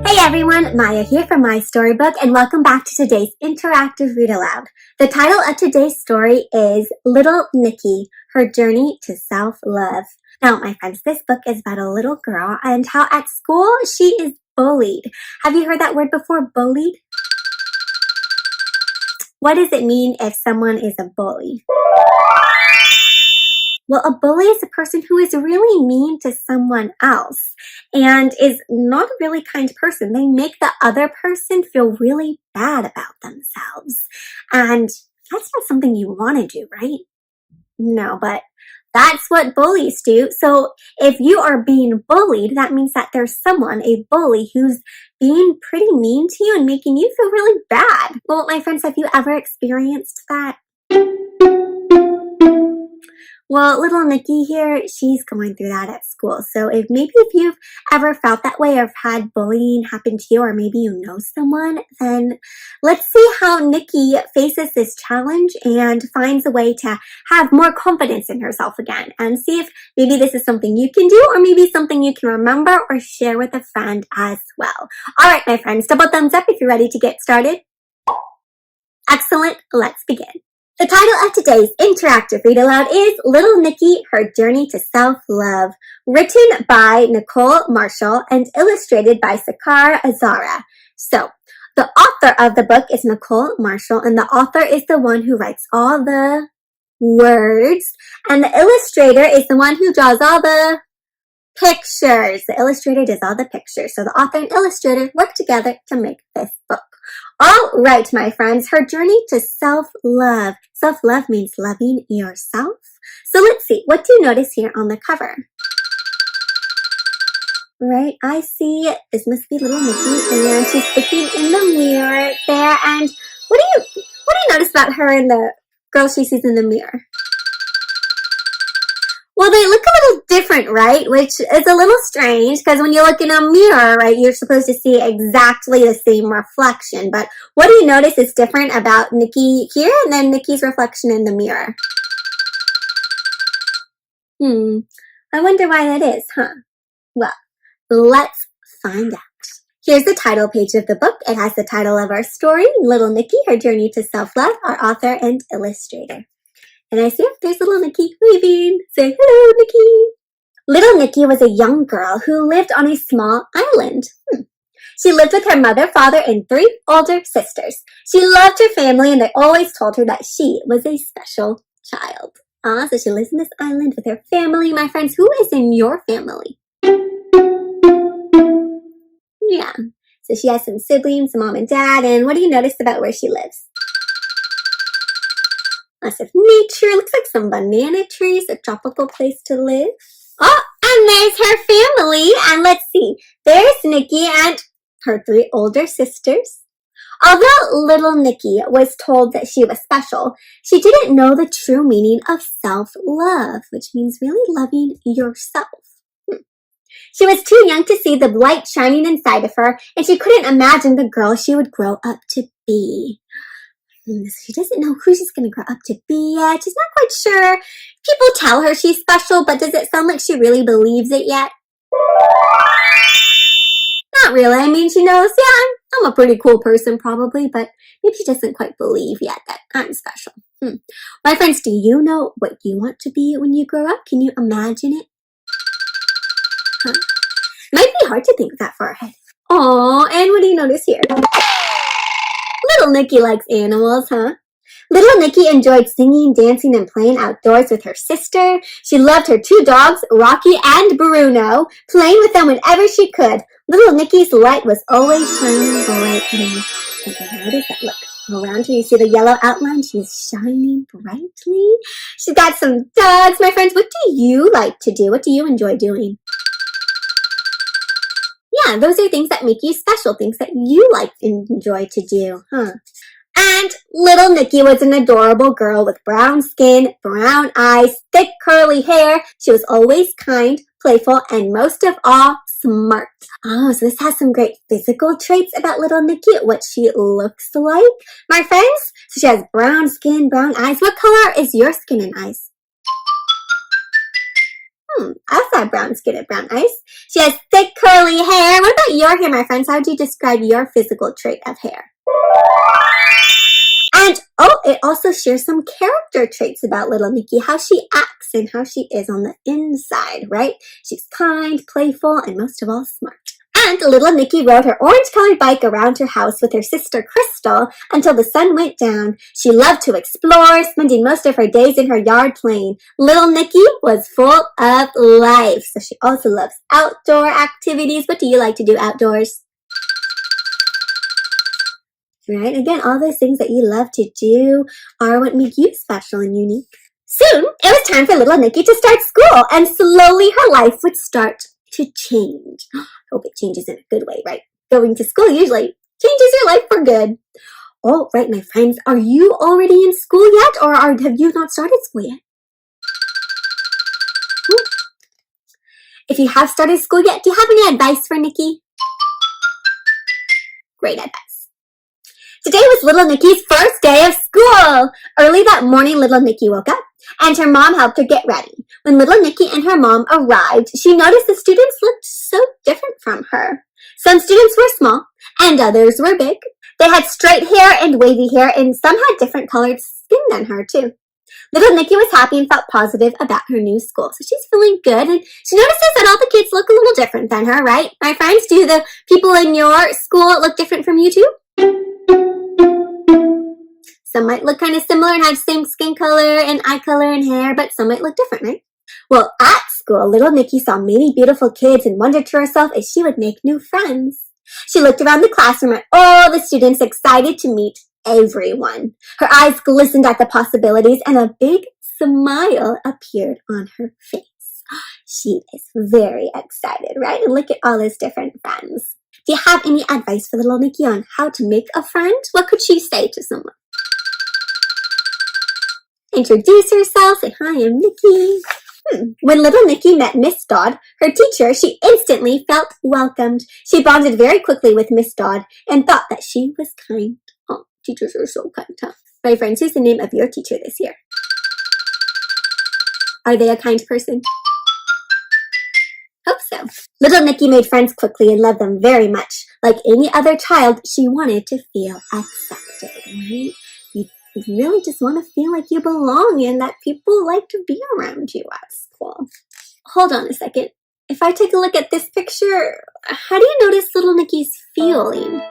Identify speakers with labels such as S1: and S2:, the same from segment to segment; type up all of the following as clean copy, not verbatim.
S1: Hey everyone, Maya here from My Storybook, and welcome back to today's interactive read aloud. The title of today's story is Little Nikki, Her Journey to Self-Love. Now, my friends, this book is about a little girl and how at school she is bullied. Have you heard that word before, bullied? What does it mean if someone is a bully? Well, a bully is a person who is really mean to someone else and is not a really kind person. They make the other person feel really bad about themselves. And that's not something you want to do, right? No, but that's what bullies do. So if you are being bullied, that means that there's someone, a bully, who's being pretty mean to you and making you feel really bad. Well, my friends, have you ever experienced that? Well, little Nikki here, she's going through that at school. So if you've ever felt that way or had bullying happen to you, or maybe you know someone, then let's see how Nikki faces this challenge and finds a way to have more confidence in herself again, and see if maybe this is something you can do, or maybe something you can remember or share with a friend as well. All right, my friends, double thumbs up if you're ready to get started. Excellent, let's begin. The title of today's interactive read aloud is Little Nikki, Her Journey to Self-Love, written by Nicole Marshall and illustrated by Sekar Azahra. So, the author of the book is Nicole Marshall, and the author is the one who writes all the words, and the illustrator is the one who draws all the pictures. The illustrator does all the pictures. So the author and illustrator work together to make this book. All right, my friends, her journey to self-love. Self-love means loving yourself. So let's see, what do you notice here on the cover? Right, I see this must be little Nikki, and she's looking in the mirror there. And what do you notice about her and the girl she sees in the mirror? Well, they look a little different, right? Which is a little strange, because when you look in a mirror, right, you're supposed to see exactly the same reflection. But what do you notice is different about Nikki here and then Nikki's reflection in the mirror? I wonder why that is, huh? Well, let's find out. Here's the title page of the book. It has the title of our story, Little Nikki, Her Journey to Self-Love, our author and illustrator. And I see there's little Nikki waving. Say hello, Nikki. Little Nikki was a young girl who lived on a small island. She lived with her mother, father, and 3 older sisters. She loved her family, and they always told her that she was a special child. So she lives in this island with her family. My friends, who is in your family? Yeah. So she has some siblings, mom and dad, and what do you notice about where she lives? Lots of nature, looks like some banana trees, a tropical place to live. Oh, and there's her family, and let's see, there's Nikki and her 3 older sisters. Although little Nikki was told that she was special, she didn't know the true meaning of self-love, which means really loving yourself. She was too young to see the light shining inside of her, and she couldn't imagine the girl she would grow up to be. She doesn't know who she's going to grow up to be yet. She's not quite sure. People tell her she's special, but does it sound like she really believes it yet? Not really. I mean, she knows, yeah, I'm a pretty cool person probably, but maybe she doesn't quite believe yet that I'm special. My friends, do you know what you want to be when you grow up? Can you imagine it? Might be hard to think that far ahead. Oh, and what do you notice here? Little Nikki likes animals, huh? Little Nikki enjoyed singing, dancing, and playing outdoors with her sister. She loved her 2 dogs, Rocky and Bruno, playing with them whenever she could. Little Nikki's light was always shining brightly. Okay, what is that? Look around her, you see the yellow outline? She's shining brightly. She's got some dogs. My friends, what do you like to do? What do you enjoy doing? Yeah, those are things that make you special, things that you like and enjoy to do, huh? And little Nikki was an adorable girl with brown skin, brown eyes, thick curly hair. She was always kind, playful, and most of all, smart. Oh, so this has some great physical traits about little Nikki, what she looks like. My friends, so she has brown skin, brown eyes. What color is your skin and eyes? I saw brown skin and brown eyes. She has thick curly hair. What about your hair, my friends? How would you describe your physical trait of hair? And, it also shares some character traits about little Nikki, how she acts and how she is on the inside, right? She's kind, playful, and most of all, smart. And little Nikki rode her orange-colored bike around her house with her sister Crystal until the sun went down. She loved to explore, spending most of her days in her yard playing. Little Nikki was full of life, so she also loves outdoor activities. What do you like to do outdoors? Right? Again, all those things that you love to do are what make you special and unique. Soon, it was time for little Nikki to start school, and slowly her life would start to change. Hope it changes in a good way, right? Going to school usually changes your life for good. All right, my friends, are you already in school yet, or have you not started school yet? If you have started school yet, do you have any advice for Nikki? Great advice. Today was little Nikki's first day of school. Early that morning, little Nikki woke up, and her mom helped her get ready. When little Nikki and her mom arrived, she noticed the students looked so different from her. Some students were small, and others were big. They had straight hair and wavy hair, and some had different colored skin than her, too. Little Nikki was happy and felt positive about her new school, so she's feeling good, and she notices that all the kids look a little different than her, right? My friends, do the people in your school look different from you, too? Some might look kind of similar and have the same skin color and eye color and hair, but some might look different, right? Well, at school, little Nikki saw many beautiful kids and wondered to herself if she would make new friends. She looked around the classroom at all the students, excited to meet everyone. Her eyes glistened at the possibilities, and a big smile appeared on her face. She is very excited, right? And look at all those different friends. Do you have any advice for little Nikki on how to make a friend? What could she say to someone? Introduce herself, say, "Hi, I'm Nikki." When little Nikki met Miss Dodd, her teacher, she instantly felt welcomed. She bonded very quickly with Miss Dodd and thought that she was kind. Oh, teachers are so kind, huh? My friends, who's the name of your teacher this year? Are they a kind person? Hope so. Little Nikki made friends quickly and loved them very much. Like any other child, she wanted to feel accepted, right? You really just want to feel like you belong and that people like to be around you at school. Hold on a second. If I take a look at this picture, how do you notice little Nikki's feeling?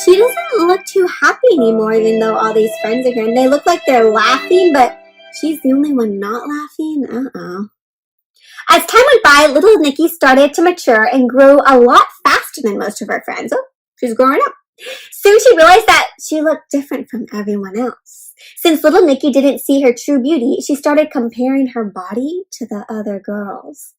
S1: She doesn't look too happy anymore, even though all these friends are here. And they look like they're laughing, but she's the only one not laughing. As time went by, little Nikki started to mature and grew a lot faster than most of her friends. Oh, she's growing up. Soon she realized that she looked different from everyone else. Since little Nikki didn't see her true beauty, she started comparing her body to the other girls.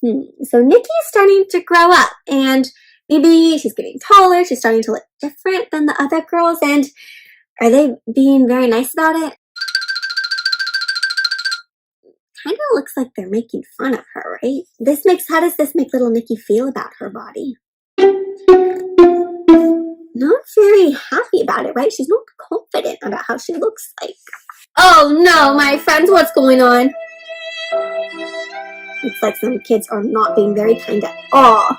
S1: So Nikki is starting to grow up, and maybe she's getting taller, she's starting to look different than the other girls, and are they being very nice about it? Kind of looks like they're making fun of her, right? How does this make little Nikki feel about her body? Not very happy about it, right? She's not confident about how she looks like. Oh no, my friends, what's going on? It's like some kids are not being very kind at all.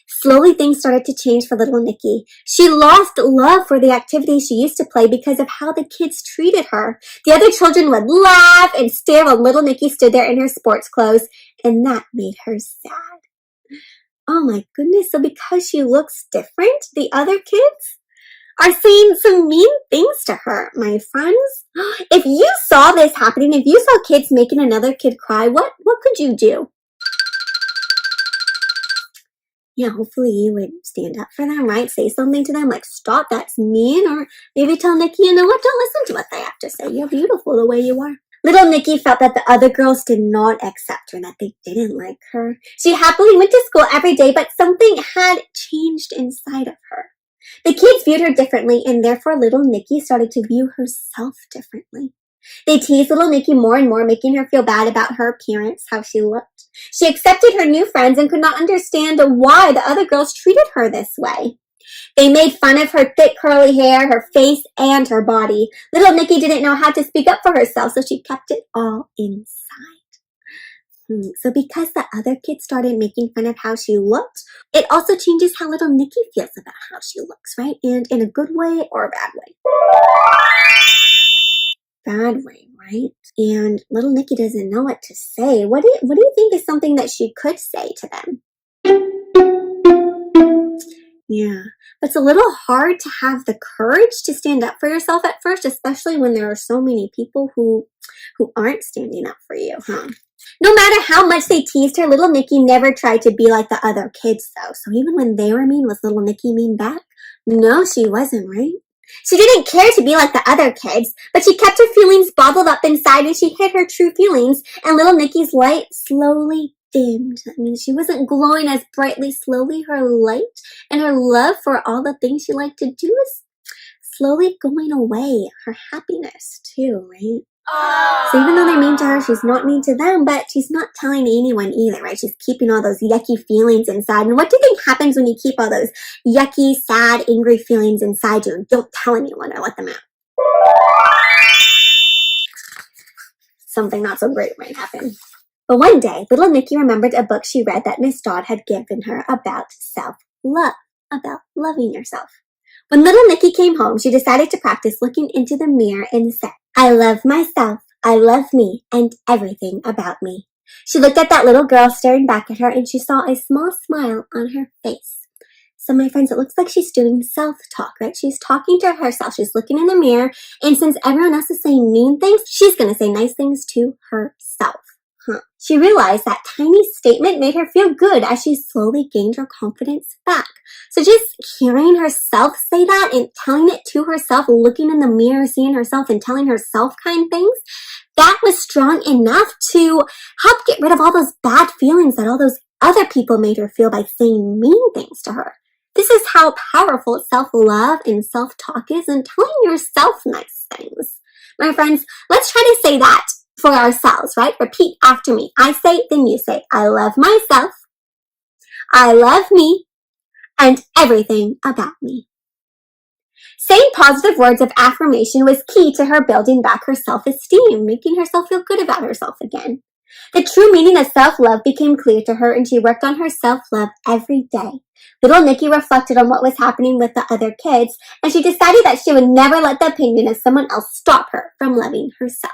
S1: Slowly, things started to change for little Nikki. She lost love for the activities she used to play because of how the kids treated her. The other children would laugh and stare while little Nikki stood there in her sports clothes, and that made her sad. Oh my goodness, so because she looks different, the other kids are saying some mean things to her, my friends. If you saw this happening, if you saw kids making another kid cry, what could you do? Yeah, hopefully you would stand up for them, right? Say something to them like, "Stop, that's mean," or maybe tell Nikki, "You know what, don't listen to what they have to say. You're beautiful the way you are." Little Nikki felt that the other girls did not accept her, that they didn't like her. She happily went to school every day, but something had changed inside of her. The kids viewed her differently, and therefore little Nikki started to view herself differently. They teased little Nikki more and more, making her feel bad about her appearance, how she looked. She accepted her new friends and could not understand why the other girls treated her this way. They made fun of her thick curly hair, her face, and her body. Little Nikki didn't know how to speak up for herself, so she kept it all inside. So because the other kids started making fun of how she looked, it also changes how little Nikki feels about how she looks, right? And in a good way or a bad way. Bad way, right? And little Nikki doesn't know what to say. What do you think is something that she could say to them? Yeah, but it's a little hard to have the courage to stand up for yourself at first, especially when there are so many people who aren't standing up for you, huh? No matter how much they teased her, little Nikki never tried to be like the other kids, though. So even when they were mean, was little Nikki mean back? No, she wasn't, right? She didn't care to be like the other kids, but she kept her feelings bottled up inside and she hid her true feelings, and little Nikki's light slowly dimmed. That means she wasn't glowing as brightly. Slowly her light and her love for all the things she liked to do is slowly going away. Her happiness too, right? So even though they're mean to her, she's not mean to them, but she's not telling anyone either, right? She's keeping all those yucky feelings inside. And what do you think happens when you keep all those yucky, sad, angry feelings inside you and don't tell anyone or let them out? Something not so great might happen. But one day, little Nikki remembered a book she read that Miss Dodd had given her about self-love, about loving yourself. When little Nikki came home, she decided to practice looking into the mirror and said, I love myself, I love me, and everything about me. She looked at that little girl staring back at her and she saw a small smile on her face. So my friends, it looks like she's doing self-talk, right? She's talking to herself. She's looking in the mirror, and since everyone else is saying mean things, she's going to say nice things to herself. She realized that tiny statement made her feel good as she slowly gained her confidence back. So just hearing herself say that and telling it to herself, looking in the mirror, seeing herself and telling herself kind things, that was strong enough to help get rid of all those bad feelings that all those other people made her feel by saying mean things to her. This is how powerful self-love and self-talk is, and telling yourself nice things. My friends, let's try to say that for ourselves, right? Repeat after me. I say, then you say, I love myself, I love me, and everything about me. Saying positive words of affirmation was key to her building back her self-esteem, making herself feel good about herself again. The true meaning of self-love became clear to her, and she worked on her self-love every day. Little Nikki reflected on what was happening with the other kids, and she decided that she would never let the opinion of someone else stop her from loving herself.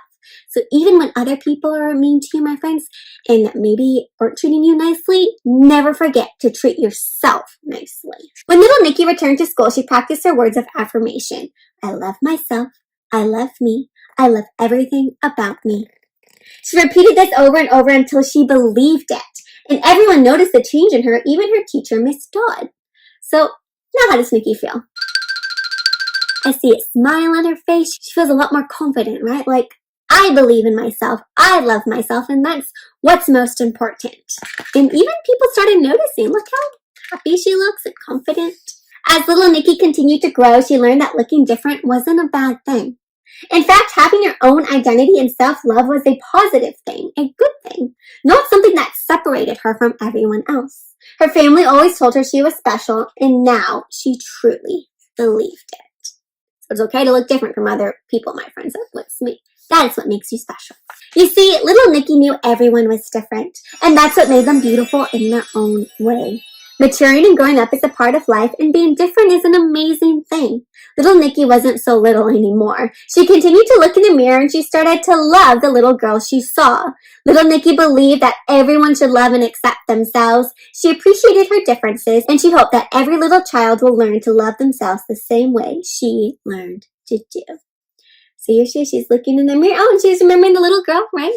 S1: So even when other people are mean to you, my friends, and maybe aren't treating you nicely, never forget to treat yourself nicely. When little Nikki returned to school, she practiced her words of affirmation. I love myself, I love me, I love everything about me. She repeated this over and over until she believed it, and everyone noticed the change in her, even her teacher, Miss Dodd. So now how does Nikki feel? I see a smile on her face. She feels a lot more confident, right? Like, I believe in myself, I love myself, and that's what's most important. And even people started noticing, look how happy she looks and confident. As little Nikki continued to grow, she learned that looking different wasn't a bad thing. In fact, having your own identity and self-love was a positive thing, a good thing, not something that separated her from everyone else. Her family always told her she was special, and now she truly believed it. So it's okay to look different from other people, my friends. That is what makes you special. You see, little Nikki knew everyone was different, and that's what made them beautiful in their own way. Maturing and growing up is a part of life, and being different is an amazing thing. Little Nikki wasn't so little anymore. She continued to look in the mirror, and she started to love the little girl she saw. Little Nikki believed that everyone should love and accept themselves. She appreciated her differences, and she hoped that every little child will learn to love themselves the same way she learned to do. See, she's looking in the mirror. Oh, and she's remembering the little girl, right?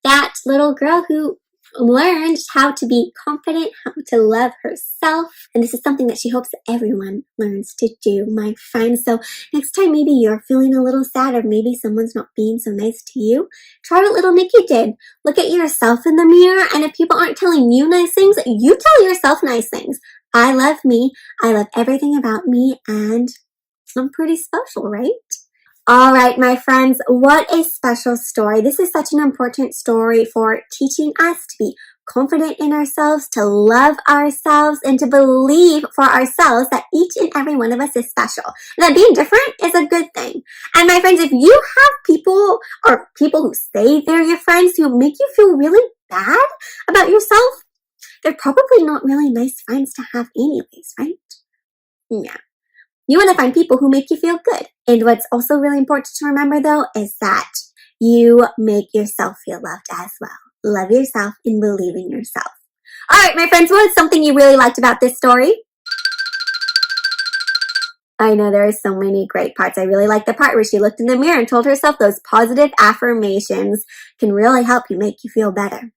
S1: That little girl who learned how to be confident, how to love herself. And this is something that she hopes that everyone learns to do, my friends. So next time maybe you're feeling a little sad, or maybe someone's not being so nice to you, try what little Nikki did. Look at yourself in the mirror, and if people aren't telling you nice things, you tell yourself nice things. I love me, I love everything about me, and I'm pretty special, right? All right, my friends, what a special story. This is such an important story for teaching us to be confident in ourselves, to love ourselves, and to believe for ourselves that each and every one of us is special. And that being different is a good thing. And my friends, if you have people or people who say they're your friends who make you feel really bad about yourself, they're probably not really nice friends to have anyways, right? Yeah. You want to find people who make you feel good. And what's also really important to remember, though, is that you make yourself feel loved as well. Love yourself and believe in yourself. All right, my friends, what is something you really liked about this story? I know there are so many great parts. I really like the part where she looked in the mirror and told herself those positive affirmations can really help you make you feel better.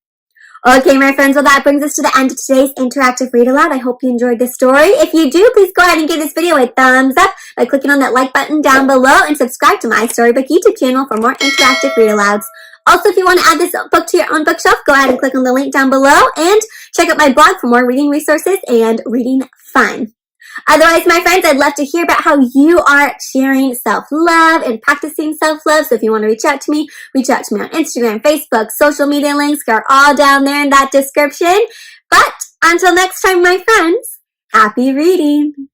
S1: Okay, my friends, well, that brings us to the end of today's interactive read aloud. I hope you enjoyed this story. If you do, please go ahead and give this video a thumbs up by clicking on that like button down below and subscribe to my Storybook YouTube channel for more interactive read alouds. Also, if you want to add this book to your own bookshelf, go ahead and click on the link down below and check out my blog for more reading resources and reading fun. Otherwise, my friends, I'd love to hear about how you are sharing self-love and practicing self-love. So if you want to reach out to me on Instagram, Facebook, social media links are all down there in that description. But until next time, my friends, happy reading.